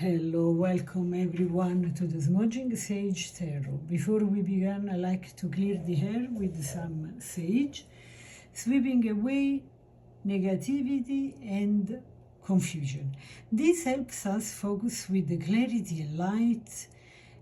Hello, welcome everyone to the Smudging Sage Tarot. Before we begin, I like to clear the air with some sage, sweeping away negativity and confusion. This helps us focus with the clarity and light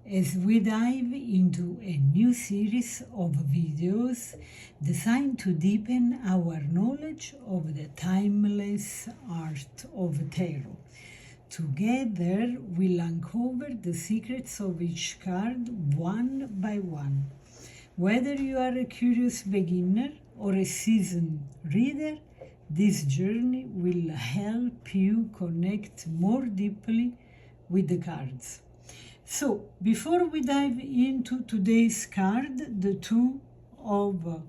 as we dive into a new series of videos designed to deepen our knowledge of the timeless art of tarot. Together, we'll uncover the secrets of each card one by one. Whether you are a curious beginner or a seasoned reader, this journey will help you connect more deeply with the cards. So, before we dive into today's card, the Two of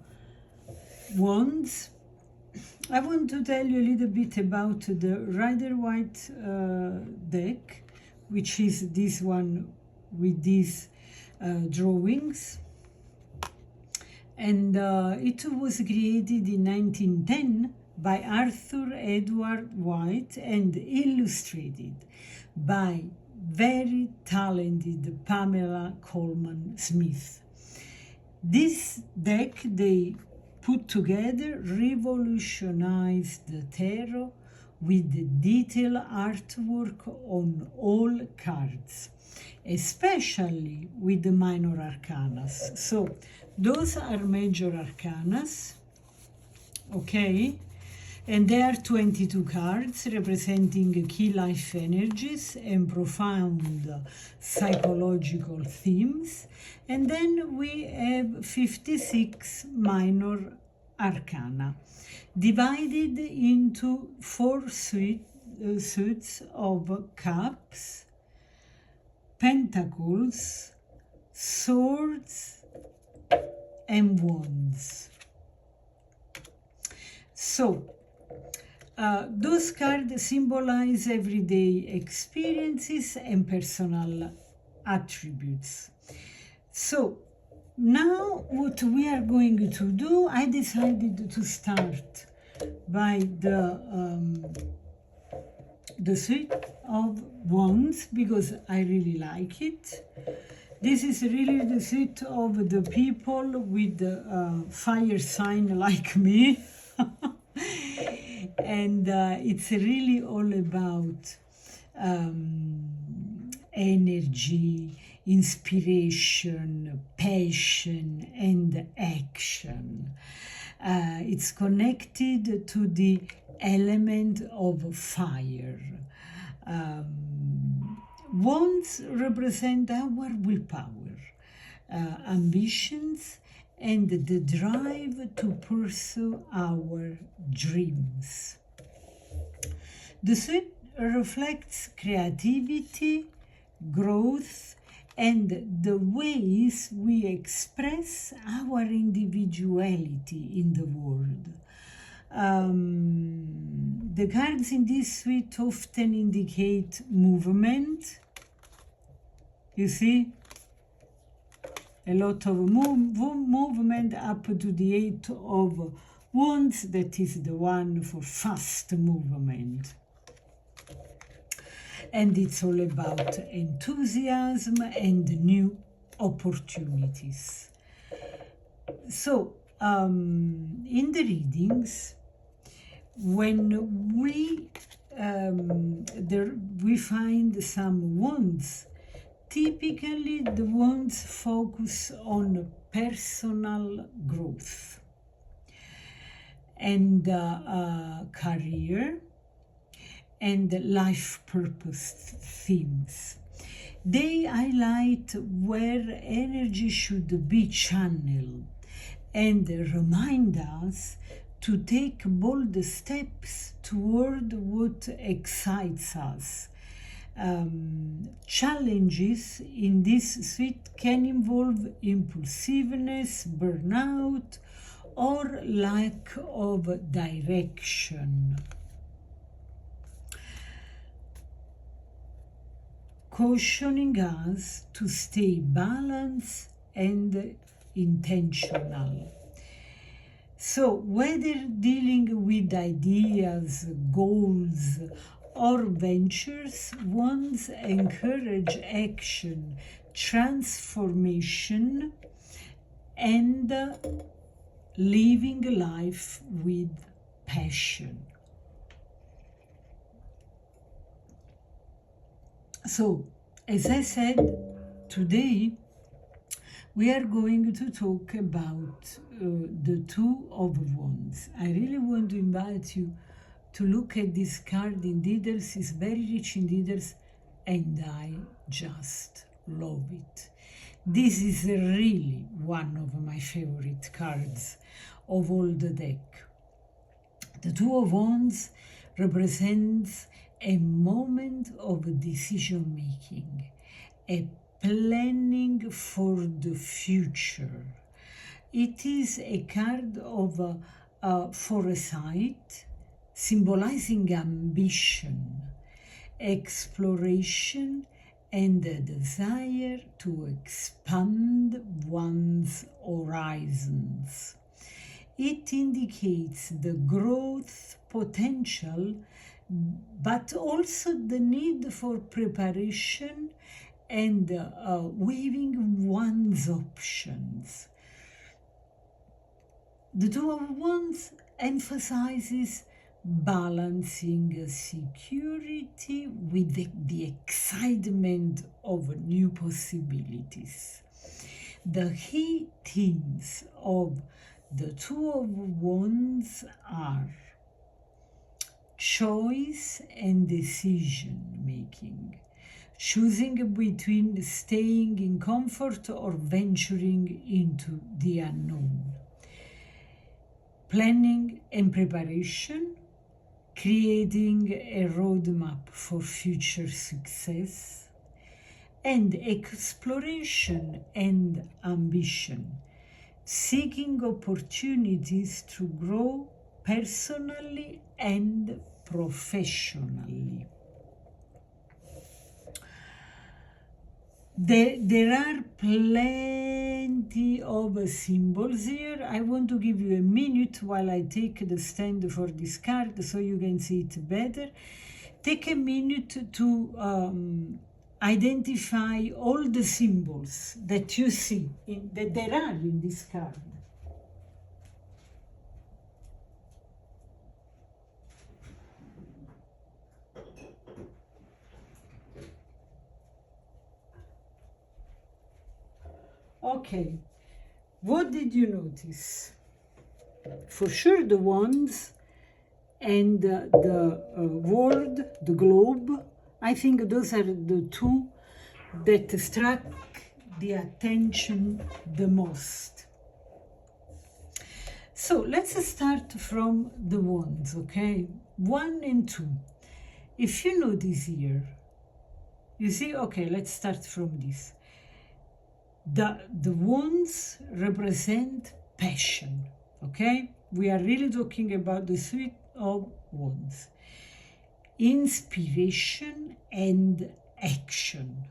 Wands, I want to tell you a little bit about the Rider-Waite deck, which is this one with these drawings. And it was created in 1910 by Arthur Edward White and illustrated by very talented Pamela Coleman Smith. This deck they put together revolutionized the tarot with the detailed artwork on all cards, especially with the minor arcanas. So those are major arcanas, okay? And there are 22 cards representing key life energies and profound psychological themes. And then we have 56 minor arcana, divided into 4 suits of cups, pentacles, swords, and wands. So, those cards symbolize everyday experiences and personal attributes. So, now what we are going to do, I decided to start by the suit of wands because I really like it. This is really the suit of the people with the fire sign like me. And it's really all about energy, inspiration, passion, and action. It's connected to the element of fire. Wands represent our willpower, ambitions, and the drive to pursue our dreams. The suit reflects creativity, growth, and the ways we express our individuality in the world. The cards in this suite often indicate movement. You see? A lot of movement up to the 8 of Wands, that is the one for fast movement. And it's all about enthusiasm and new opportunities. So, in the readings, when we find some wands, typically the wands focus on personal growth and career and life purpose themes. They highlight where energy should be channeled and remind us to take bold steps toward what excites us. Challenges in this suite can involve impulsiveness, burnout, or lack of direction. Cautioning us to stay balanced and intentional. So, whether dealing with ideas, goals, or ventures. Wands encourage action, transformation, and living life with passion. So, as I said, today we are going to talk about the Two of Wands. I really want to invite you to look at this card in details. It's very rich in details, and I just love it. This is really one of my favorite cards of all the deck. The Two of Wands represents a moment of decision making, a planning for the future. It is a card of foresight, symbolizing ambition, exploration, and a desire to expand one's horizons. It indicates the growth potential, but also the need for preparation and weighing one's options. The Two of Wands emphasizes balancing security with the excitement of new possibilities. The key themes of the Two of Wands are choice and decision making, choosing between staying in comfort or venturing into the unknown, planning and preparation, creating a roadmap for future success, and exploration and ambition, seeking opportunities to grow personally and professionally. There are plenty of symbols here. I want to give you a minute while I take the stand for this card so you can see it better. Take a minute to identify all the symbols that you see, that there are in this card. Okay, what did you notice? For sure the wands and the world, the globe. I think those are the two that struck the attention the most. So let's start from the wands, okay? 1 and 2. If you notice here, you see, okay, let's start from this. The wands represent passion, okay? We are really talking about the Suit of Wands. Inspiration and action.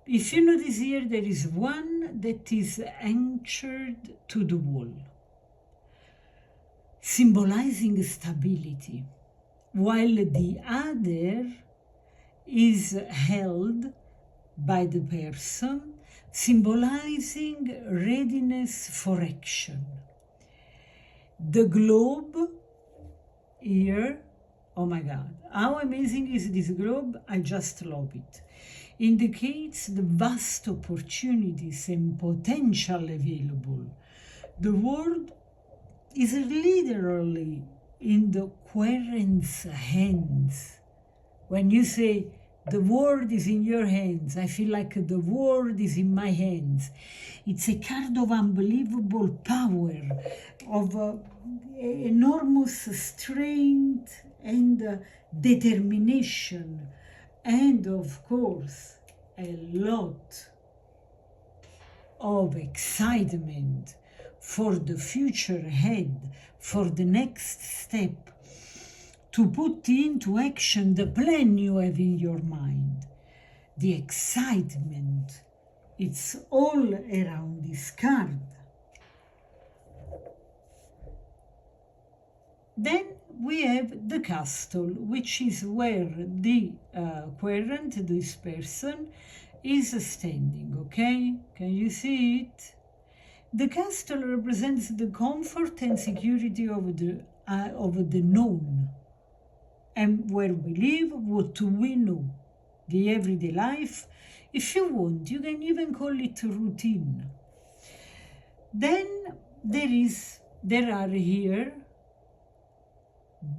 If you notice here, there is one that is anchored to the wall, symbolizing stability, while the other is held by the person, symbolizing readiness for action. The globe here, oh my God, how amazing is this globe? I just love it. Indicates the vast opportunities and potential available. The world is literally in the querent's hands. When you say, the world is in your hands, I feel like the world is in my hands. It's a card of unbelievable power, of enormous strength and determination, and of course, a lot of excitement for the future ahead, for the next step, to put into action the plan you have in your mind. The excitement, it's all around this card. Then we have the castle, which is where the querent, this person, is standing, okay? Can you see it? The castle represents the comfort and security of the known, and where we live, what we know, the everyday life. If you want, you can even call it routine. Then there are here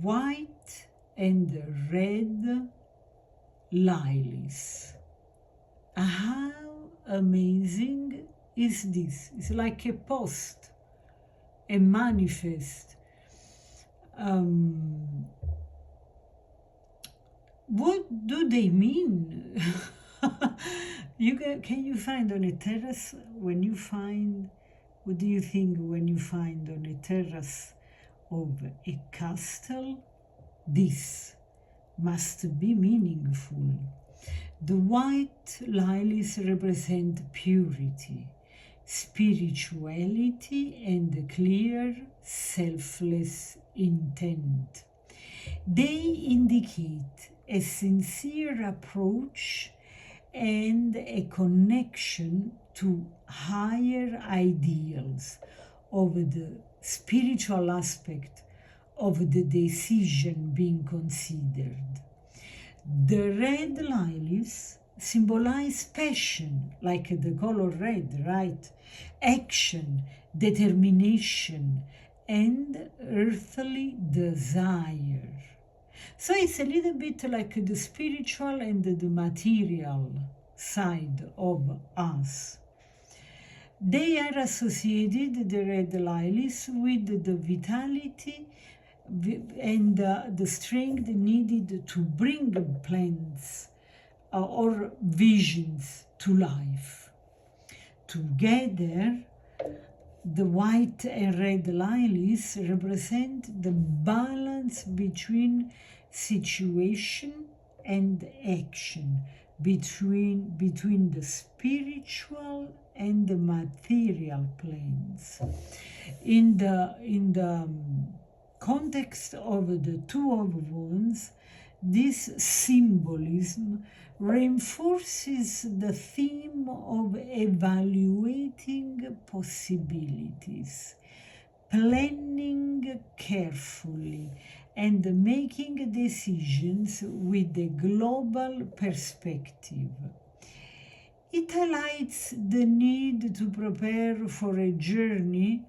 white and red lilies. How amazing is this? It's like a post, a manifest. What do they mean? Can you find on a terrace, when you find, what do you think when you find on a terrace of a castle? This must be meaningful. The white lilies represent purity, spirituality, and clear, selfless intent. They indicate a sincere approach and a connection to higher ideals of the spiritual aspect of the decision being considered. The red lilies symbolize passion, like the color red, right? Action, determination, and earthly desire. So it's a little bit like the spiritual and the material side of us. They are associated, the red lilies, with the vitality and the strength needed to bring plans or visions to life. Together, the white and red lilies represent the balance between situation and action, between the spiritual and the material planes. In the context of the Two of Wands, this symbolism reinforces the theme of evaluating possibilities, planning carefully, and making decisions with a global perspective. It highlights the need to prepare for a journey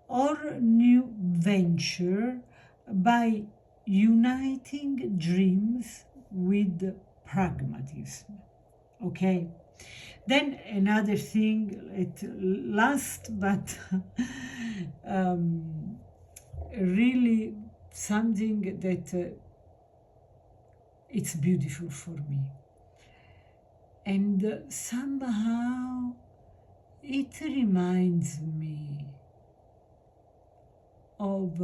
or new venture by uniting dreams with pragmatism. Okay? Then another thing, at last, but really something that it's beautiful for me. And somehow it reminds me of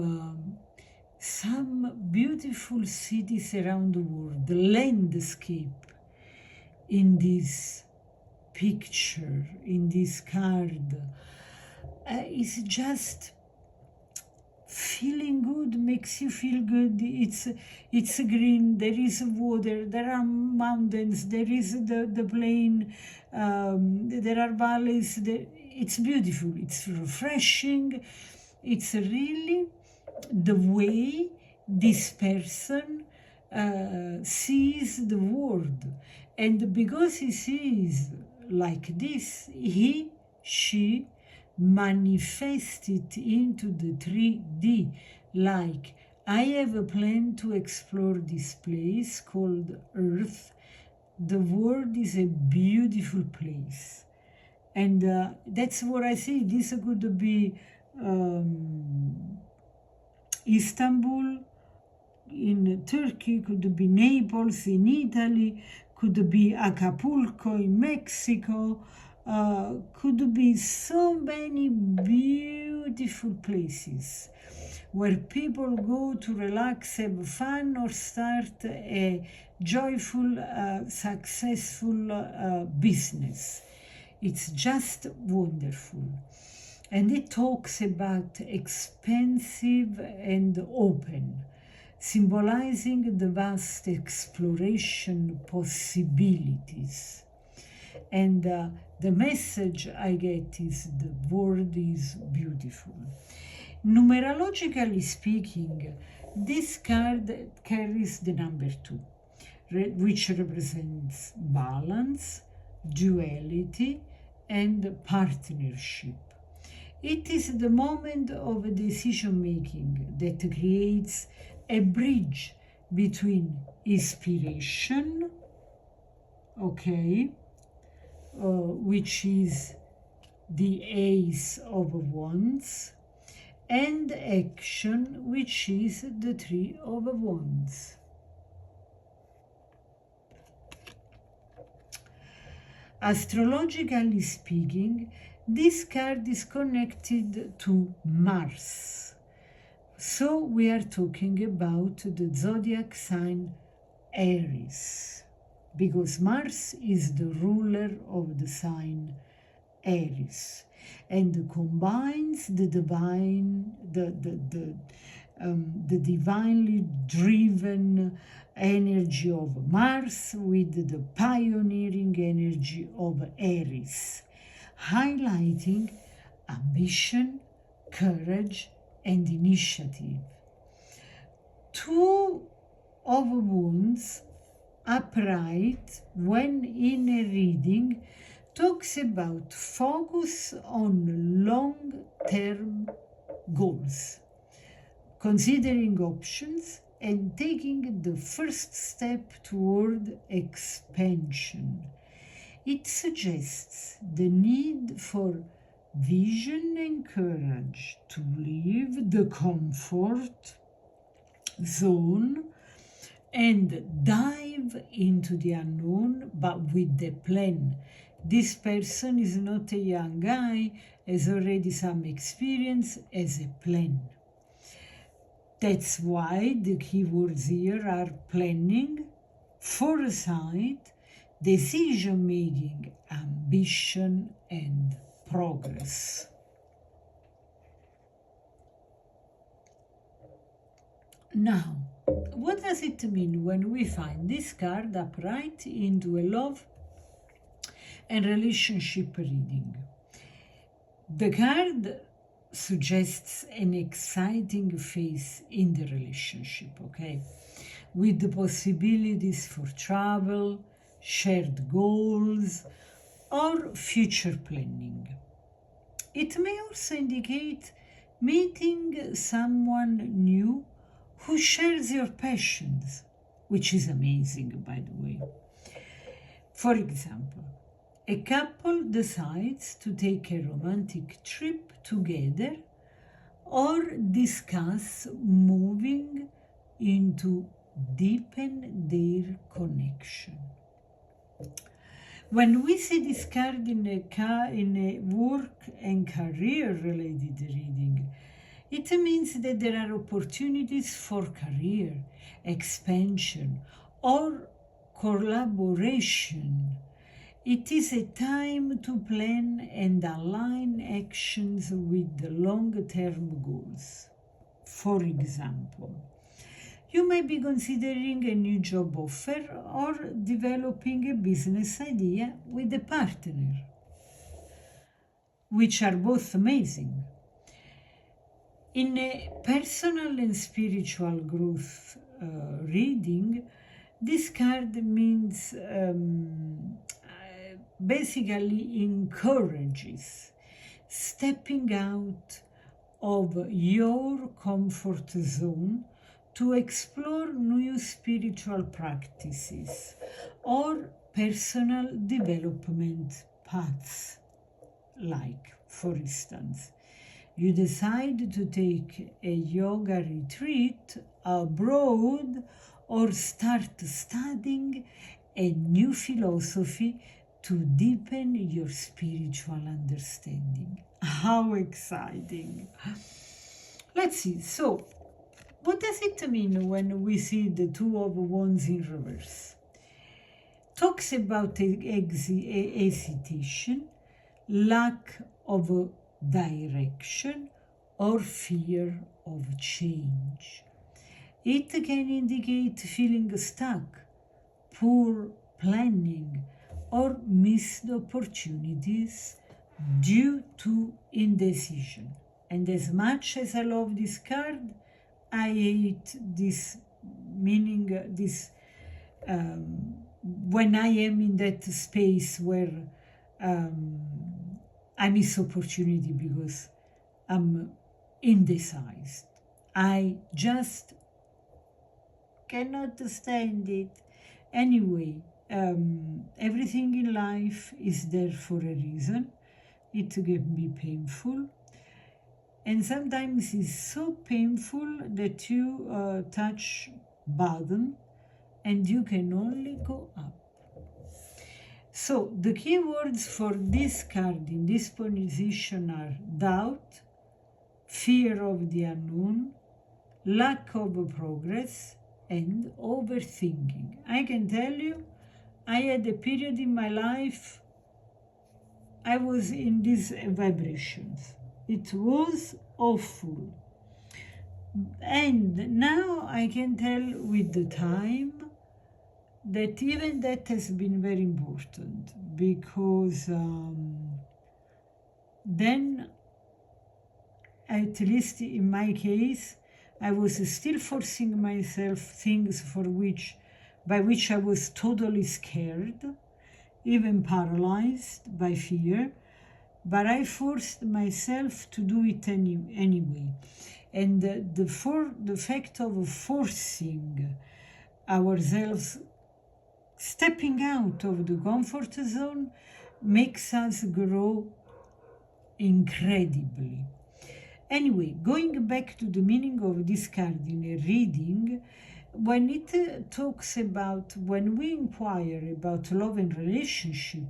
some beautiful cities around the world, the landscape in this picture, in this card. It's just feeling good, makes you feel good. It's green, there is water, there are mountains, there is the plain, there are valleys. It's beautiful, it's refreshing. It's really the way this person sees the world. And because he sees like this, she manifests it into the 3D. Like, I have a plan to explore this place called Earth. The world is a beautiful place. And that's what I say. This could be Istanbul in Turkey, could be Naples in Italy, could be Acapulco in Mexico, could be so many beautiful places where people go to relax, have fun, or start a joyful, successful business. It's just wonderful. And it talks about expensive and open. symbolizing the vast exploration possibilities. And the message I get is the world is beautiful. Numerologically speaking, this card carries the number 2, which represents balance, duality, and partnership. It is the moment of decision-making that creates a bridge between inspiration, which is the Ace of Wands, and action, which is the Three of Wands. Astrologically speaking, this card is connected to Mars. So we are talking about the zodiac sign Aries, because Mars is the ruler of the sign Aries, and combines the divinely driven energy of Mars with the pioneering energy of Aries, highlighting ambition, courage, and initiative. Two of Wands upright when in a reading talks about focus on long-term goals, considering options and taking the first step toward expansion. It suggests the need for vision and courage to leave the comfort zone and dive into the unknown, but with the plan. This person is not a young guy, has already some experience, has a plan. That's why the keywords here are planning, foresight, decision-making, ambition, and progress. Now, what does it mean when we find this card upright into a love and relationship reading? The card suggests an exciting phase in the relationship, with the possibilities for travel, shared goals, or future planning. It may also indicate meeting someone new who shares your passions, which is amazing, by the way. For example, a couple decides to take a romantic trip together or discuss moving into deepen their connection. When we see this card in a work and career related reading, it means that there are opportunities for career expansion or collaboration. It is a time to plan and align actions with the long-term goals. For example, you may be considering a new job offer or developing a business idea with a partner, which are both amazing. In a personal and spiritual growth reading, this card means basically encourages stepping out of your comfort zone to explore new spiritual practices or personal development paths. Like, for instance, you decide to take a yoga retreat abroad or start studying a new philosophy to deepen your spiritual understanding. How exciting! Let's see. So, what does it mean when we see the Two of Wands in reverse? Talks about hesitation, lack of direction, or fear of change. It can indicate feeling stuck, poor planning, or missed opportunities due to indecision. And as much as I love this card, I hate this meaning, when I am in that space where I miss opportunity because I'm indecised. I just cannot stand it. Anyway, everything in life is there for a reason. It can be painful. And sometimes it's so painful that you touch bottom and you can only go up. So the keywords for this card in this position are doubt, fear of the unknown, lack of progress, and overthinking. I can tell you, I had a period in my life I was in these vibrations. It was awful. And now I can tell with the time that even that has been very important, because then, at least in my case, I was still forcing myself things by which I was totally scared, even paralyzed by fear, but I forced myself to do it anyway. And the fact of forcing ourselves, stepping out of the comfort zone, makes us grow incredibly. Anyway, going back to the meaning of this card in a reading, when it talks about when we inquire about love and relationship,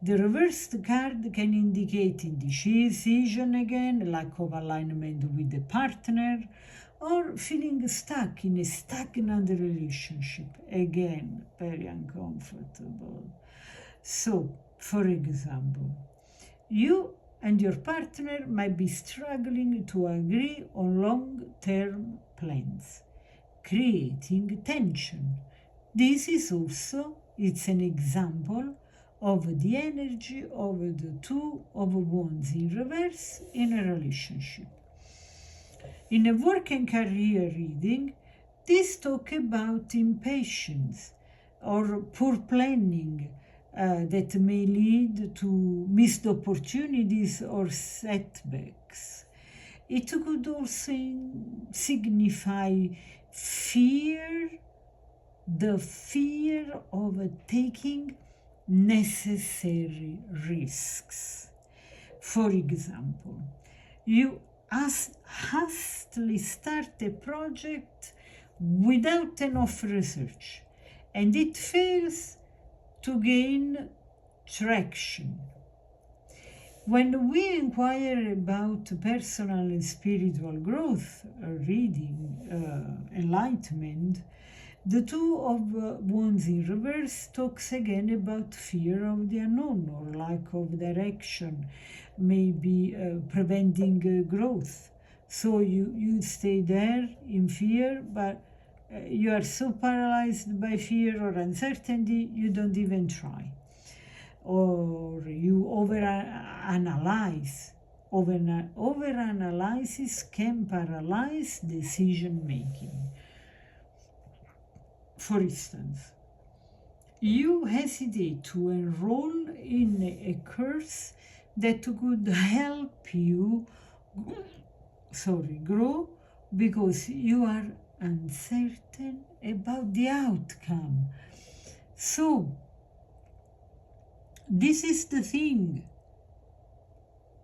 the reversed card can indicate indecision again, lack of alignment with the partner, or feeling stuck in a stagnant relationship. Again, very uncomfortable. So, for example, you and your partner might be struggling to agree on long-term plans, creating tension. This is also, it's an example of the energy of the Two of Wands in reverse in a relationship. In a work and career reading, this talk about impatience or poor planning that may lead to missed opportunities or setbacks. It could also signify fear, the fear of taking necessary risks. For example, you hastily start a project without enough research, and it fails to gain traction. When we inquire about personal and spiritual growth, reading, enlightenment, the Two of Wands in reverse talks again about fear of the unknown or lack of direction, maybe preventing growth. So you stay there in fear, but you are so paralyzed by fear or uncertainty, you don't even try. Or you overanalyze. Overanalysis can paralyze decision making. For instance, you hesitate to enroll in a course that could help you grow because you are uncertain about the outcome. So, this is the thing.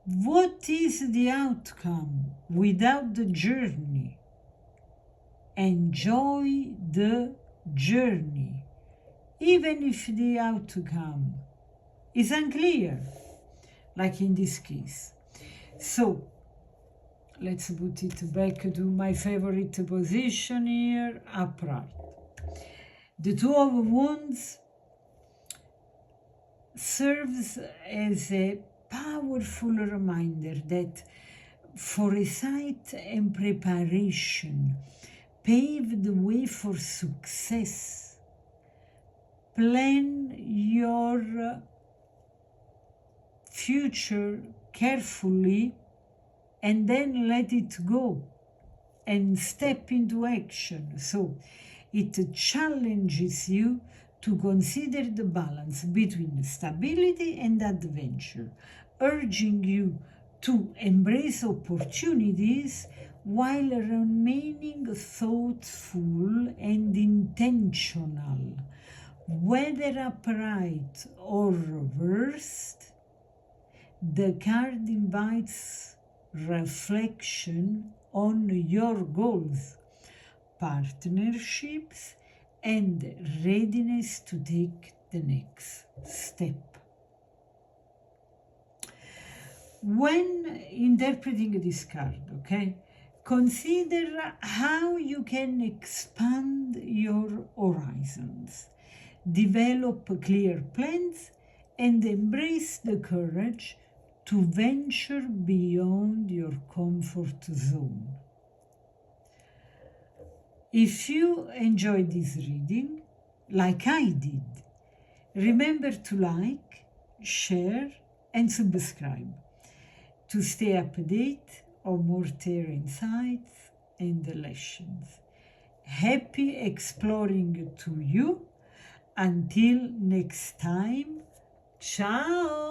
What is the outcome without the journey? Enjoy the journey, even if the outcome is unclear, like in this case. So, let's put it back to my favorite position here, upright. The Two of Wands serves as a powerful reminder that foresight and preparation Pave the way for success. Plan your future carefully and then let it go and step into action. So it challenges you to consider the balance between stability and adventure, urging you to embrace opportunities while remaining thoughtful and intentional. Whether upright or reversed, the card invites reflection on your goals, partnerships, and readiness to take the next step. When interpreting this card, okay, consider how you can expand your horizons, develop clear plans, and embrace the courage to venture beyond your comfort zone. If you enjoyed this reading, like I did, remember to like, share, and subscribe to stay updated on more tarot insights and lessons. Happy exploring to you. Until next time, ciao!